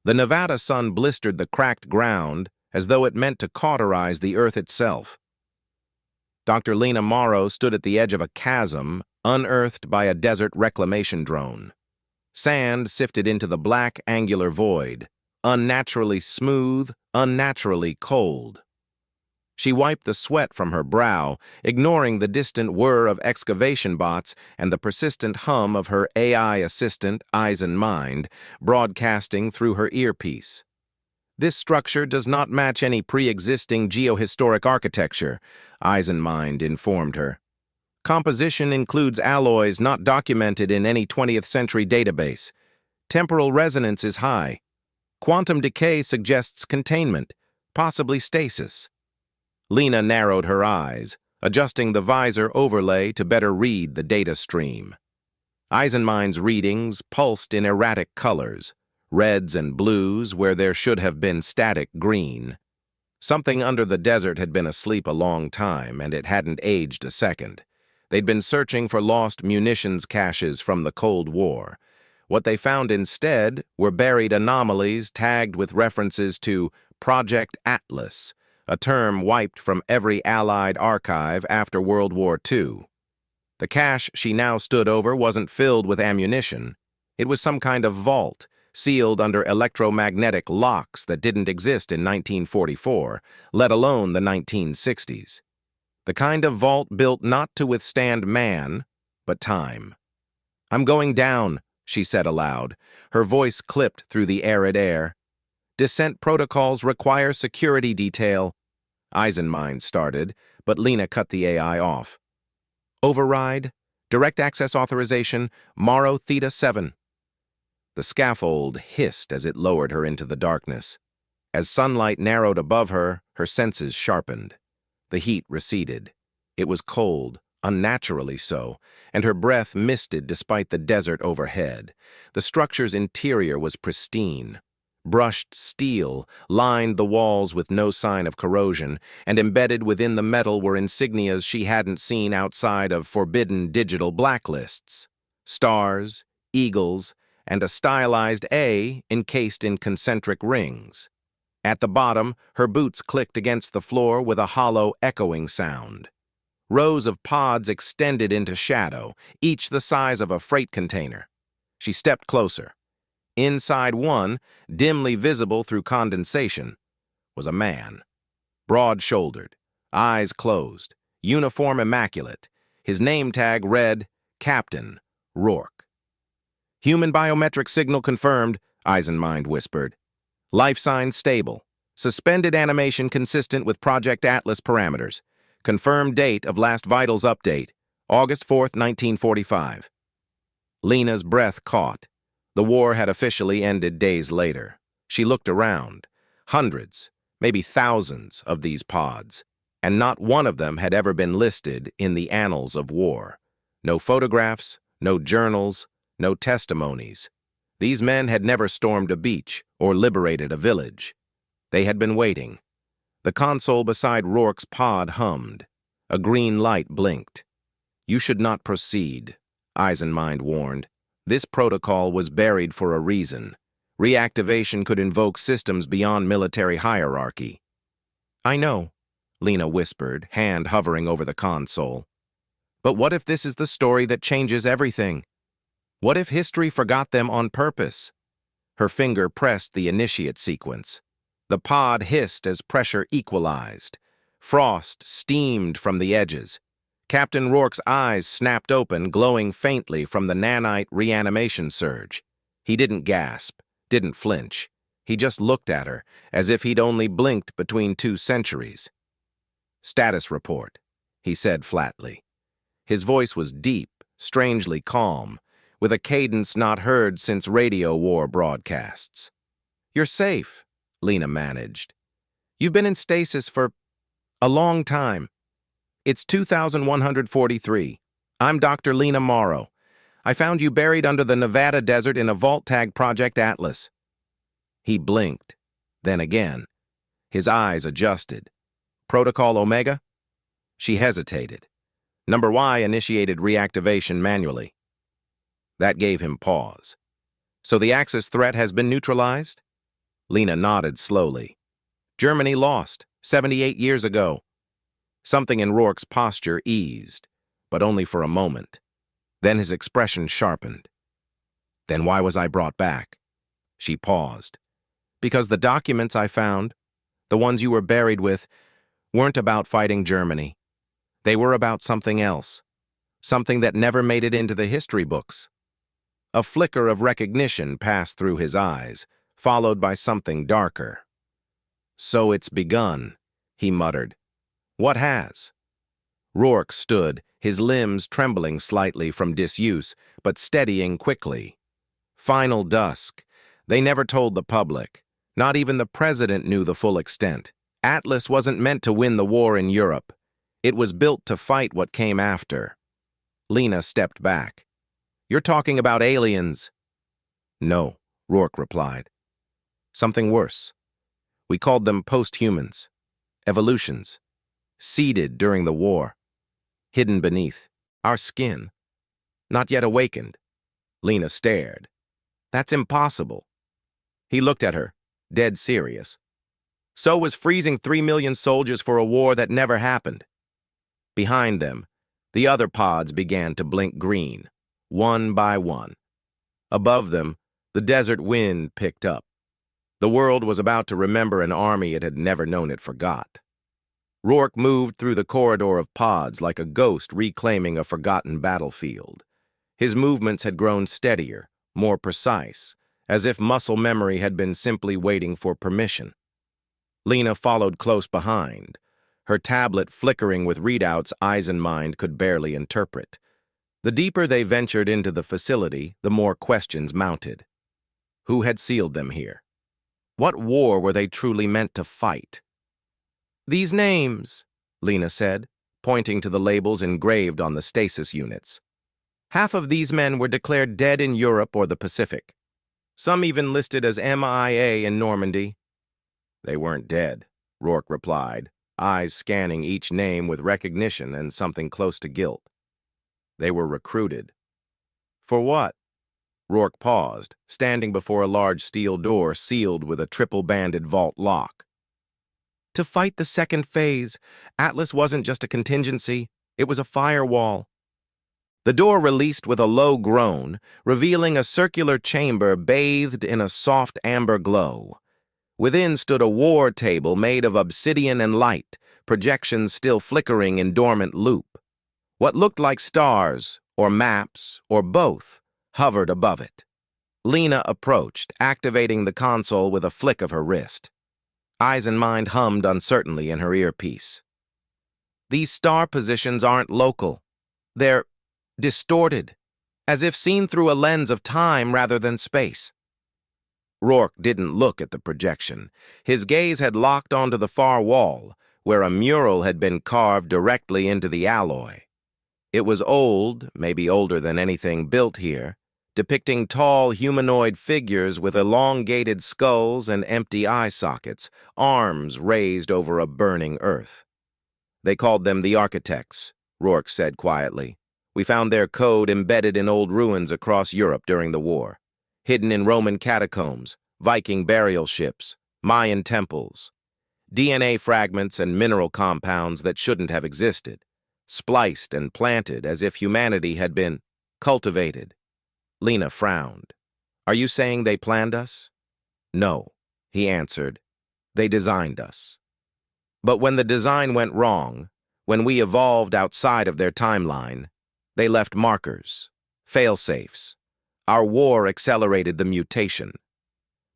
The Nevada sun blistered the cracked ground as though it meant to cauterize the earth itself. Dr. Lena Morrow stood at the edge of a chasm, unearthed by a desert reclamation drone. Sand sifted into the black, angular void, unnaturally smooth, unnaturally cold. She wiped the sweat from her brow, ignoring the distant whir of excavation bots and the persistent hum of her AI assistant, Eyes and Mind, broadcasting through her earpiece. This structure does not match any pre-existing geohistoric architecture, Eyes and Mind informed her. Composition includes alloys not documented in any 20th century database. Temporal resonance is high. Quantum decay suggests containment, possibly stasis. Lena narrowed her eyes, adjusting the visor overlay to better read the data stream. Eisenmind's readings pulsed in erratic colors, reds and blues where there should have been static green. Something under the desert had been asleep a long time, and it hadn't aged a second. They'd been searching for lost munitions caches from the Cold War. What they found instead were buried anomalies tagged with references to Project Atlas, a term wiped from every Allied archive after World War II. The cache she now stood over wasn't filled with ammunition. It was some kind of vault, sealed under electromagnetic locks that didn't exist in 1944, let alone the 1960s. The kind of vault built not to withstand man, but time. "I'm going down," she said aloud, her voice clipped through the arid air. "Descent protocols require security detail." Eisenmind started, but Lena cut the AI off. "Override, direct access authorization, Morrow Theta 7. The scaffold hissed as it lowered her into the darkness. As sunlight narrowed above her, her senses sharpened. The heat receded. It was cold, unnaturally so, and her breath misted despite the desert overhead. The structure's interior was pristine. Brushed steel lined the walls with no sign of corrosion, and embedded within the metal were insignias she hadn't seen outside of forbidden digital blacklists. Stars, eagles, and a stylized A encased in concentric rings. At the bottom, her boots clicked against the floor with a hollow, echoing sound. Rows of pods extended into shadow, each the size of a freight container. She stepped closer. Inside one, dimly visible through condensation, was a man. Broad-shouldered, eyes closed, uniform immaculate. His name tag read, Captain Rourke. "Human biometric signal confirmed," Eisenmind whispered. "Life sign stable. Suspended animation consistent with Project Atlas parameters. Confirmed date of last vitals update, August 4th, 1945. Lena's breath caught. The war had officially ended days later. She looked around. Hundreds, maybe thousands of these pods, and not one of them had ever been listed in the annals of war. No photographs, no journals, no testimonies. These men had never stormed a beach or liberated a village. They had been waiting. The console beside Rourke's pod hummed. A green light blinked. "You should not proceed," Eisenmind warned. "This protocol was buried for a reason. Reactivation could invoke systems beyond military hierarchy." "I know," Lena whispered, hand hovering over the console. "But what if this is the story that changes everything? What if history forgot them on purpose?" Her finger pressed the initiate sequence. The pod hissed as pressure equalized. Frost steamed from the edges. Captain Rourke's eyes snapped open, glowing faintly from the nanite reanimation surge. He didn't gasp, didn't flinch. He just looked at her, as if he'd only blinked between 2 centuries. "Status report," he said flatly. His voice was deep, strangely calm, with a cadence not heard since radio war broadcasts. "You're safe," Lena managed. "You've been in stasis for a long time. It's 2143. I'm Dr. Lena Morrow. I found you buried under the Nevada desert in a vault tagged Project Atlas." He blinked, then again. His eyes adjusted. "Protocol Omega?" She hesitated. "Number Y initiated reactivation manually." That gave him pause. "So the Axis threat has been neutralized?" Lena nodded slowly. Germany lost, 78 years ago. Something in Rourke's posture eased, but only for a moment. Then his expression sharpened. Then why was I brought back? She paused. Because the documents I found, the ones you were buried with, weren't about fighting Germany. They were about something else, something that never made it into the history books. A flicker of recognition passed through his eyes, followed by something darker. So it's begun, he muttered. What has? Rourke stood, his limbs trembling slightly from disuse, but steadying quickly. Final dusk. They never told the public. Not even the president knew the full extent. Atlas wasn't meant to win the war in Europe. It was built to fight what came after. Lena stepped back. You're talking about aliens. No, Rourke replied. Something worse. We called them post-humans. Evolutions. Seeded during the war. Hidden beneath. Our skin. Not yet awakened. Lena stared. That's impossible. He looked at her, dead serious. So was freezing 3 million soldiers for a war that never happened. Behind them, the other pods began to blink green, one by one. Above them, the desert wind picked up. The world was about to remember an army it had never known it forgot. Rourke moved through the corridor of pods like a ghost reclaiming a forgotten battlefield. His movements had grown steadier, more precise, as if muscle memory had been simply waiting for permission. Lena followed close behind, her tablet flickering with readouts eyes and mind could barely interpret. The deeper they ventured into the facility, the more questions mounted. Who had sealed them here? What war were they truly meant to fight? These names, Lena said, pointing to the labels engraved on the stasis units. Half of these men were declared dead in Europe or the Pacific. Some even listed as MIA in Normandy. They weren't dead, Rourke replied, eyes scanning each name with recognition and something close to guilt. They were recruited. For what? Rourke paused, standing before a large steel door sealed with a triple-banded vault lock. To fight the second phase, Atlas wasn't just a contingency, it was a firewall. The door released with a low groan, revealing a circular chamber bathed in a soft amber glow. Within stood a war table made of obsidian and light, projections still flickering in dormant loop. What looked like stars, or maps, or both, hovered above it. Lena approached, activating the console with a flick of her wrist. Eyes and mind hummed uncertainly in her earpiece. These star positions aren't local. They're distorted, as if seen through a lens of time rather than space. Rourke didn't look at the projection. His gaze had locked onto the far wall, where a mural had been carved directly into the alloy. It was old, maybe older than anything built here, depicting tall humanoid figures with elongated skulls and empty eye sockets, arms raised over a burning earth. They called them the architects, Rourke said quietly. We found their code embedded in old ruins across Europe during the war, hidden in Roman catacombs, Viking burial ships, Mayan temples. DNA fragments and mineral compounds that shouldn't have existed, spliced and planted as if humanity had been cultivated. Lena frowned. Are you saying they planned us? No, he answered. They designed us. But when the design went wrong, when we evolved outside of their timeline, they left markers, fail-safes. Our war accelerated the mutation.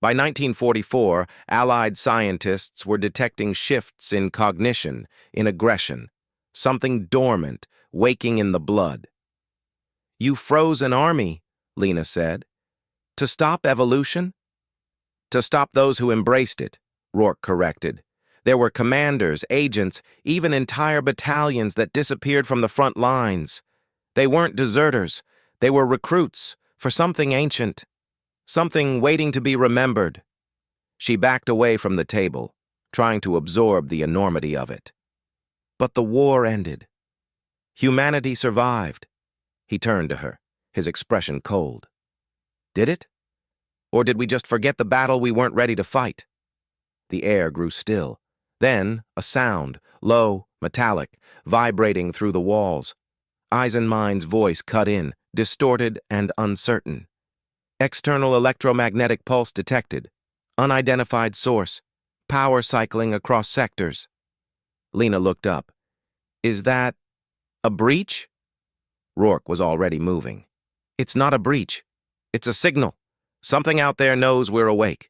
By 1944, Allied scientists were detecting shifts in cognition, in aggression, something dormant, waking in the blood. You froze an army, Lena said. To stop evolution? To stop those who embraced it, Rourke corrected. There were commanders, agents, even entire battalions that disappeared from the front lines. They weren't deserters. They were recruits for something ancient, something waiting to be remembered. She backed away from the table, trying to absorb the enormity of it. But the war ended. Humanity survived. He turned to her, his expression cold. Did it? Or did we just forget the battle we weren't ready to fight? The air grew still. Then, a sound, low, metallic, vibrating through the walls. Eisenmein's voice cut in, distorted and uncertain. External electromagnetic pulse detected. Unidentified source. Power cycling across sectors. Lena looked up. Is that a breach? Rourke was already moving. It's not a breach. It's a signal. Something out there knows we're awake.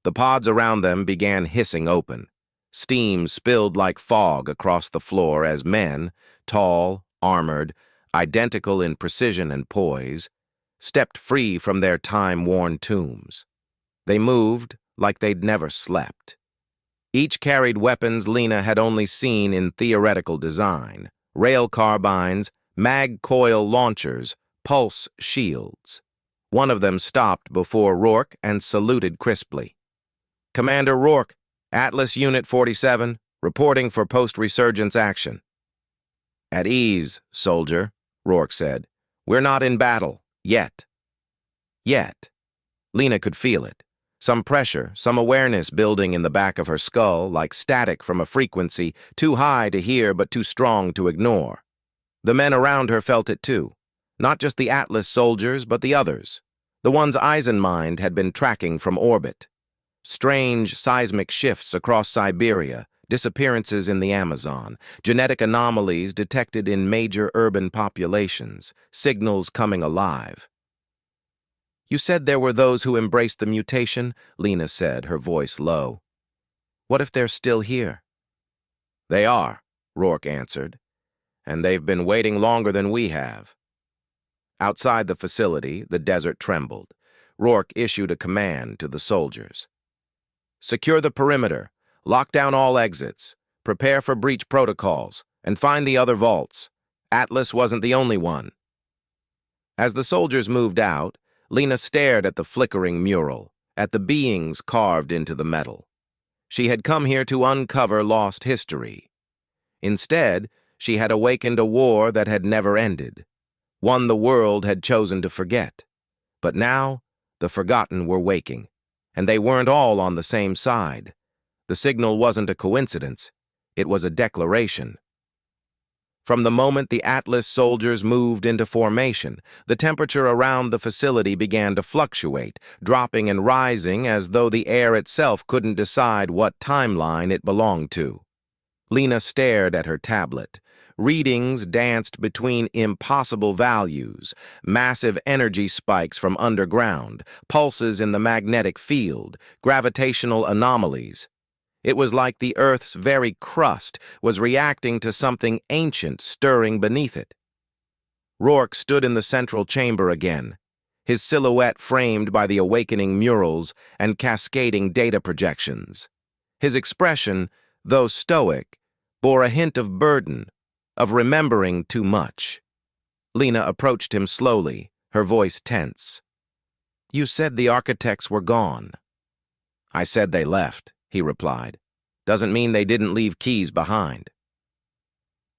The pods around them began hissing open. Steam spilled like fog across the floor as men, tall, armored, identical in precision and poise, stepped free from their time-worn tombs. They moved like they'd never slept. Each carried weapons Lena had only seen in theoretical design: rail carbines, mag coil launchers, pulse shields. One of them stopped before Rourke and saluted crisply. Commander Rourke, Atlas Unit 47, reporting for post-resurgence action. At ease, soldier, Rourke said. We're not in battle, yet. Yet. Lena could feel it. Some pressure, some awareness building in the back of her skull, like static from a frequency too high to hear but too strong to ignore. The men around her felt it too. Not just the Atlas soldiers, but the others. The ones Eisenmein had been tracking from orbit. Strange seismic shifts across Siberia, disappearances in the Amazon, genetic anomalies detected in major urban populations, signals coming alive. You said there were those who embraced the mutation, Lena said, her voice low. What if they're still here? They are, Rourke answered, and they've been waiting longer than we have. Outside the facility, the desert trembled. Rourke issued a command to the soldiers. Secure the perimeter, lock down all exits, prepare for breach protocols, and find the other vaults. Atlas wasn't the only one. As the soldiers moved out, Lena stared at the flickering mural, at the beings carved into the metal. She had come here to uncover lost history. Instead, she had awakened a war that had never ended, one the world had chosen to forget. But now, the forgotten were waking, and they weren't all on the same side. The signal wasn't a coincidence, it was a declaration. From the moment the Atlas soldiers moved into formation, the temperature around the facility began to fluctuate, dropping and rising as though the air itself couldn't decide what timeline it belonged to. Lena stared at her tablet. Readings danced between impossible values, massive energy spikes from underground, pulses in the magnetic field, gravitational anomalies. It was like the Earth's very crust was reacting to something ancient stirring beneath it. Rourke stood in the central chamber again, his silhouette framed by the awakening murals and cascading data projections. His expression, though stoic, bore a hint of burden, of remembering too much. Lena approached him slowly, her voice tense. You said the architects were gone. I said they left, he replied. Doesn't mean they didn't leave keys behind.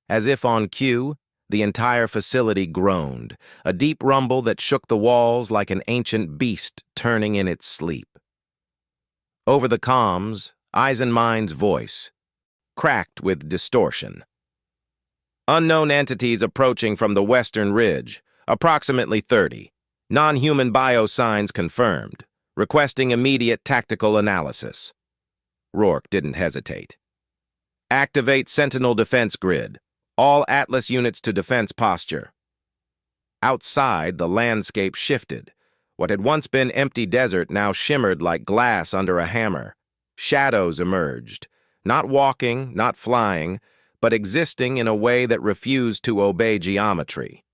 As if on cue, the entire facility groaned, a deep rumble that shook the walls like an ancient beast turning in its sleep. Over the comms, Eisenmein's voice, cracked with distortion. Unknown entities approaching from the western ridge, approximately 30. Non-human biosigns confirmed, requesting immediate tactical analysis. Rourke didn't hesitate. Activate Sentinel Defense Grid. All Atlas units to defense posture. Outside, the landscape shifted. What had once been empty desert now shimmered like glass under a hammer. Shadows emerged, not walking, not flying, but existing in a way that refused to obey geometry.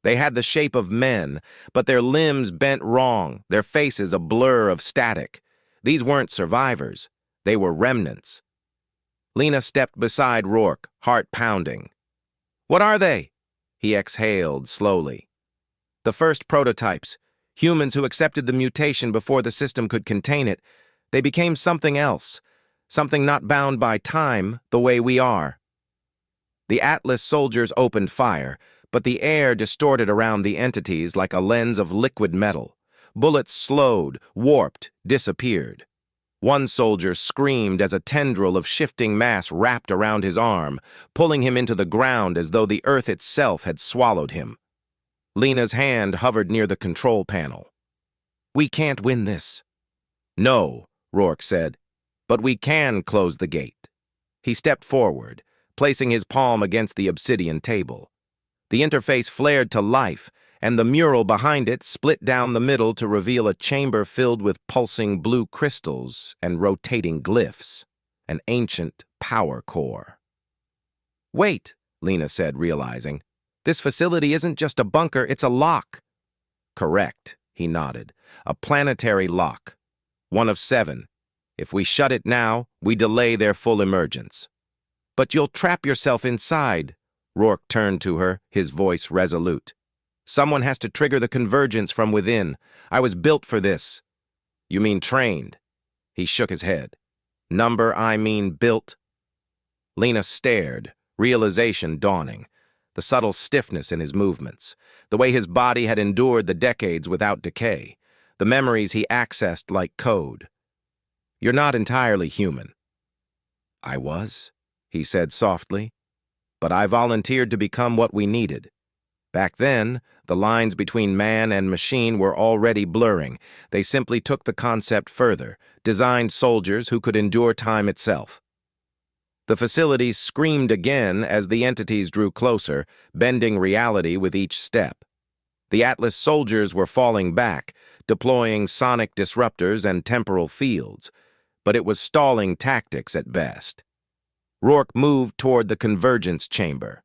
They had the shape of men, but their limbs bent wrong, their faces a blur of static. These weren't survivors. They were remnants. Lena stepped beside Rourke, heart pounding. What are they? He exhaled slowly. The first prototypes, humans who accepted the mutation before the system could contain it. They became something else, something not bound by time the way we are. The Atlas soldiers opened fire, but the air distorted around the entities like a lens of liquid metal. Bullets slowed, warped, disappeared. One soldier screamed as a tendril of shifting mass wrapped around his arm, pulling him into the ground as though the earth itself had swallowed him. Lena's hand hovered near the control panel. "We can't win this." "No," Rourke said, "but we can close the gate." He stepped forward, placing his palm against the obsidian table. The interface flared to life, and the mural behind it split down the middle to reveal a chamber filled with pulsing blue crystals and rotating glyphs, an ancient power core. "Wait," Lena said, realizing. "This facility isn't just a bunker, it's a lock." "Correct," he nodded. "A planetary lock. One of 7. If we shut it now, we delay their full emergence." "But you'll trap yourself inside." Rourke turned to her, his voice resolute. "Someone has to trigger the convergence from within. I was built for this." "You mean trained?" He shook his head. I mean built." Lena stared, realization dawning. The subtle stiffness in his movements, the way his body had endured the decades without decay, the memories he accessed like code. "You're not entirely human." "I was," he said softly, "but I volunteered to become what we needed. Back then, the lines between man and machine were already blurring. They simply took the concept further, designed soldiers who could endure time itself." The facilities screamed again as the entities drew closer, bending reality with each step. The Atlas soldiers were falling back, deploying sonic disruptors and temporal fields, but it was stalling tactics at best. Rourke moved toward the convergence chamber.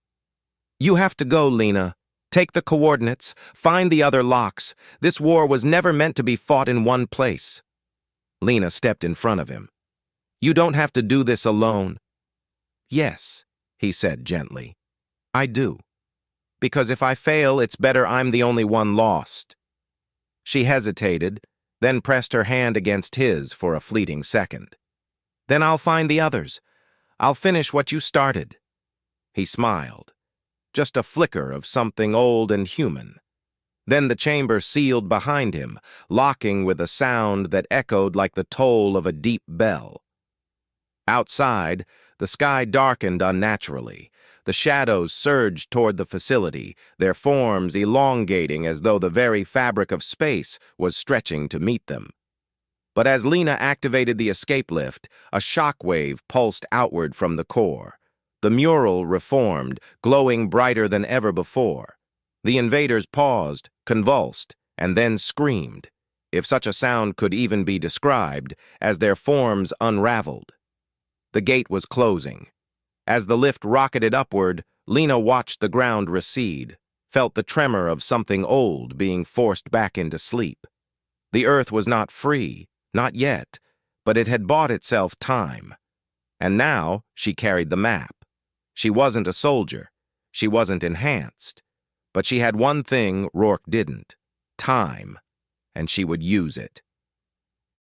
"You have to go, Lena. Take the coordinates, find the other locks. This war was never meant to be fought in one place." Lena stepped in front of him. "You don't have to do this alone." "Yes," he said gently. "I do. Because if I fail, it's better I'm the only one lost." She hesitated, then pressed her hand against his for a fleeting second. "Then I'll find the others. I'll finish what you started." He smiled. Just a flicker of something old and human. Then the chamber sealed behind him, locking with a sound that echoed like the toll of a deep bell. Outside, the sky darkened unnaturally. The shadows surged toward the facility, their forms elongating as though the very fabric of space was stretching to meet them. But as Lena activated the escape lift, a shockwave pulsed outward from the core. The mural reformed, glowing brighter than ever before. The invaders paused, convulsed, and then screamed, if such a sound could even be described, as their forms unraveled. The gate was closing. As the lift rocketed upward, Lena watched the ground recede, felt the tremor of something old being forced back into sleep. The earth was not free, not yet, but it had bought itself time. And now she carried the map. She wasn't a soldier. She wasn't enhanced. But she had one thing Rourke didn't: time, and she would use it.